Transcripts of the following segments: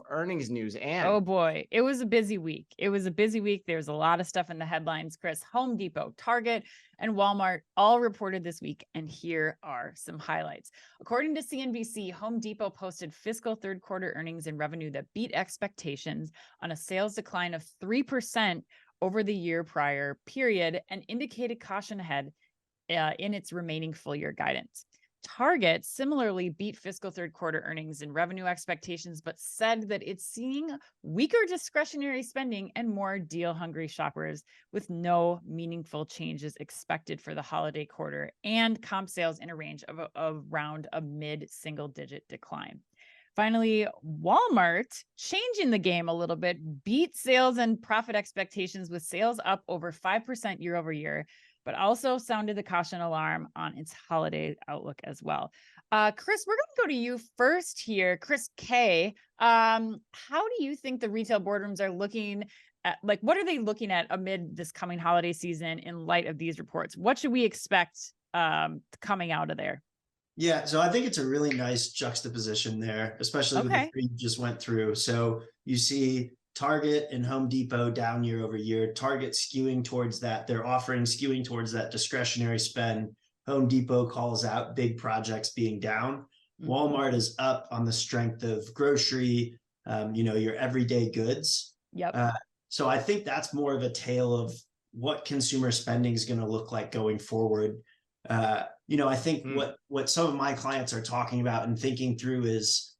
earnings news. And oh boy, it was a busy week. There's a lot of stuff in the headlines, Chris. Home Depot, Target, and Walmart all reported this week, and here are some highlights. According to CNBC, Home Depot posted fiscal third quarter earnings and revenue that beat expectations on a sales decline of 3% over the year prior period, and indicated caution ahead in its remaining full year guidance. Target similarly beat fiscal third quarter earnings and revenue expectations, but said that it's seeing weaker discretionary spending and more deal-hungry shoppers, with no meaningful changes expected for the holiday quarter, and comp sales in a range of around a mid-single-digit decline. Finally, Walmart, changing the game a little bit, beat sales and profit expectations, with sales up over 5% year over year, but also sounded the caution alarm on its holiday outlook as well. Chris, we're going to go to you first here. Chris K, how do you think the retail boardrooms are looking at, like, what are they looking at amid this coming holiday season in light of these reports? What should we expect coming out of there? Yeah, so I think it's a really nice juxtaposition there, especially with the three you just went through. So you see Target and Home Depot down year over year. Target skewing towards that, their offerings skewing towards that discretionary spend. Home Depot calls out big projects being down. Walmart is up on the strength of grocery, your everyday goods. Yep. So I think that's more of a tale of what consumer spending is going to look like going forward. I think what some of my clients are talking about and thinking through is,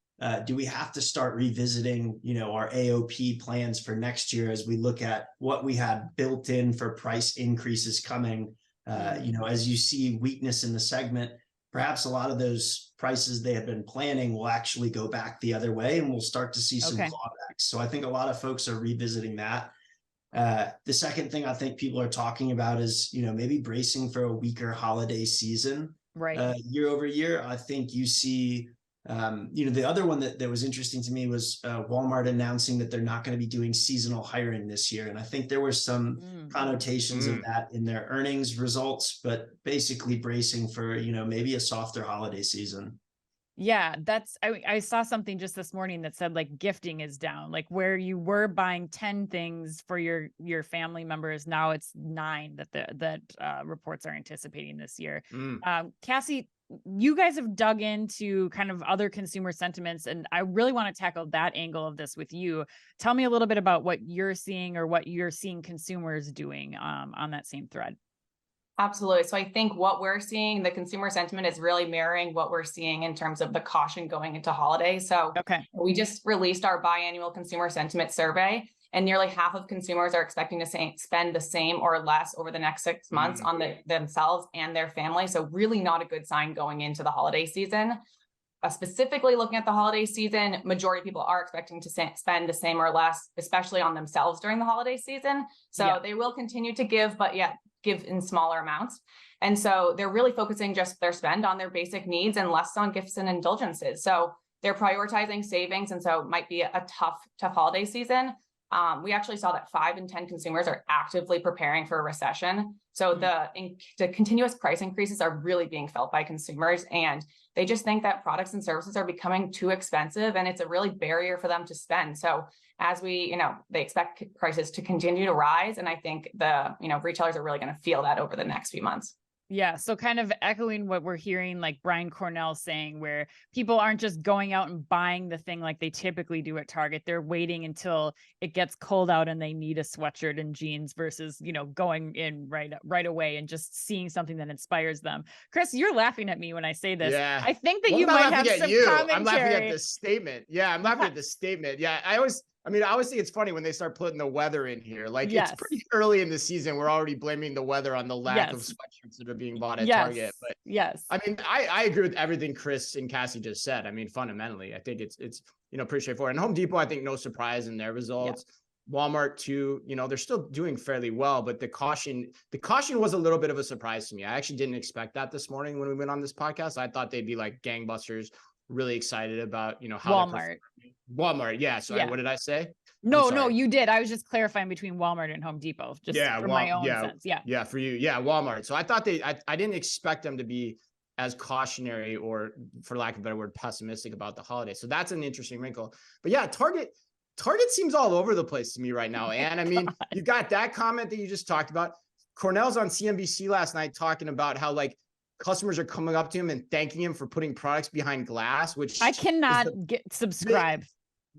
do we have to start revisiting, our AOP plans for next year as we look at what we had built in for price increases coming? As you see weakness in the segment, perhaps a lot of those prices they had been planning will actually go back the other way, and we'll start to see some clawbacks. So I think a lot of folks are revisiting that. The second thing I think people are talking about is, maybe bracing for a weaker holiday season, year over year. I think you see, the other one that was interesting to me was Walmart announcing that they're not going to be doing seasonal hiring this year. And I think there were some connotations of that in their earnings results, but basically bracing for, maybe a softer holiday season. Yeah, I saw something just this morning that said, like, gifting is down, like where you were buying 10 things for your family members, now it's 9 that reports are anticipating this year. Cassie, you guys have dug into kind of other consumer sentiments, and I really want to tackle that angle of this with you. Tell me a little bit about what you're seeing or what you're seeing consumers doing on that same thread. Absolutely. So I think what we're seeing, the consumer sentiment is really mirroring what we're seeing in terms of the caution going into holiday. So we just released our biannual consumer sentiment survey, and nearly half of consumers are expecting to spend the same or less over the next 6 months on themselves and their family. So really not a good sign going into the holiday season. Specifically looking at the holiday season, majority of people are expecting to spend the same or less, especially on themselves during the holiday season. So they will continue to give, but give in smaller amounts. And so they're really focusing just their spend on their basic needs and less on gifts and indulgences. So they're prioritizing savings. And so it might be a tough holiday season. We actually saw that 5 in 10 consumers are actively preparing for a recession. So the continuous price increases are really being felt by consumers, and they just think that products and services are becoming too expensive, and it's a really barrier for them to spend. So as they expect prices to continue to rise, and I think the retailers are really going to feel that over the next few months. Yeah. So kind of echoing what we're hearing, like Brian Cornell saying, where people aren't just going out and buying the thing like they typically do at Target. They're waiting until it gets cold out and they need a sweatshirt and jeans versus, going in right away and just seeing something that inspires them. Chris, you're laughing at me when I say this. Yeah. I think that you might have some commentary. I'm laughing at this statement. Yeah, I'm laughing at this statement. Yeah, I always think it's funny when they start putting the weather in here. Like, it's pretty early in the season. We're already blaming the weather on the lack of sweatshirts that are being bought at Target. But I agree with everything Chris and Cassie just said. I mean, fundamentally, I think it's pretty straightforward. And Home Depot, I think, no surprise in their results. Walmart too, they're still doing fairly well, but the caution was a little bit of a surprise to me. I actually didn't expect that this morning when we went on this podcast. I thought they'd be like gangbusters, really excited about, how Walmart. Yeah. So what did I say? No, you did. I was just clarifying between Walmart and Home Depot, just for my own sense. Yeah. For you. Yeah. Walmart. So I thought I didn't expect them to be as cautionary, or for lack of a better word, pessimistic about the holiday. So that's an interesting wrinkle. But yeah, Target seems all over the place to me right now. And I mean, you got that comment that you just talked about. Cornell's on CNBC last night talking about how like customers are coming up to him and thanking him for putting products behind glass, which I cannot subscribe.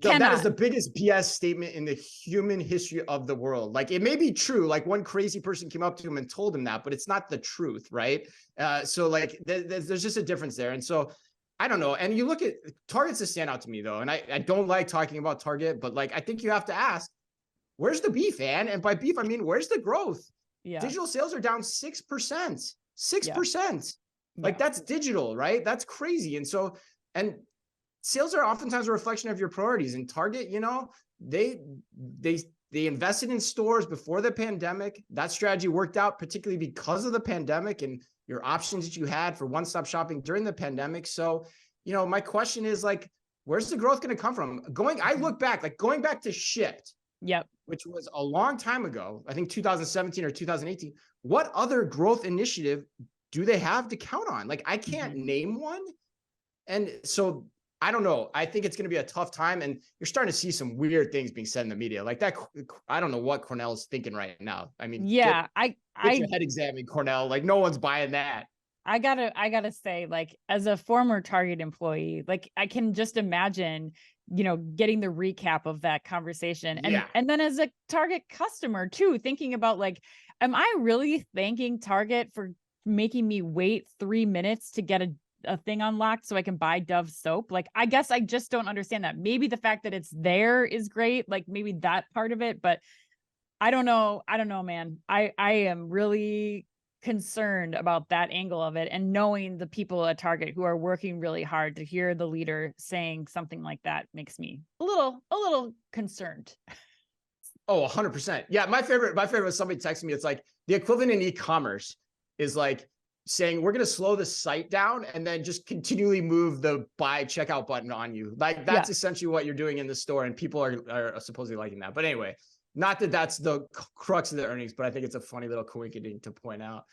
That is the biggest BS statement in the human history of the world. Like, it may be true. Like, one crazy person came up to him and told him that, but it's not the truth, right? So like, there's just a difference there. And so I don't know. And you look at Target's a standout to me though. And I don't like talking about Target, but like, I think you have to ask, where's the beef, Ann? And by beef, I mean, where's the growth? Yeah. Digital sales are down 6%. 6%. Like, that's digital, right? That's crazy. And so, and sales are oftentimes a reflection of your priorities. And Target, you know, they invested in stores before the pandemic. That strategy worked out, particularly because of the pandemic and your options that you had for one-stop shopping during the pandemic. So, you know, my question is like, where's the growth going to come from? I look back, like going back to Shipt, which was a long time ago, I think 2017 or 2018. What other growth initiative do they have to count on? Like, I can't name one. And so I don't know. I think it's going to be a tough time, and you're starting to see some weird things being said in the media like that. I don't know what Cornell is thinking right now. I mean, get your head examined, Cornell. Like, no one's buying that. I gotta say, like, as a former Target employee, like, I can just imagine, you know, getting the recap of that conversation. And then as a Target customer too, thinking about like, am I really thanking Target for making me wait 3 minutes to get a thing unlocked so I can buy Dove soap? Like, I guess I just don't understand that. Maybe the fact that it's there is great, like maybe that part of it, but I don't know, man. I am really concerned about that angle of it, and knowing the people at Target who are working really hard, to hear the leader saying something like that makes me a little concerned. Oh, 100%. Yeah. My favorite was somebody texting me. It's like the equivalent in e-commerce is like saying, we're going to slow the site down and then just continually move the buy checkout button on you. Like, that's essentially what you're doing in the store. And people are supposedly liking that. But anyway, not that that's the crux of the earnings, but I think it's a funny little coincidence to point out.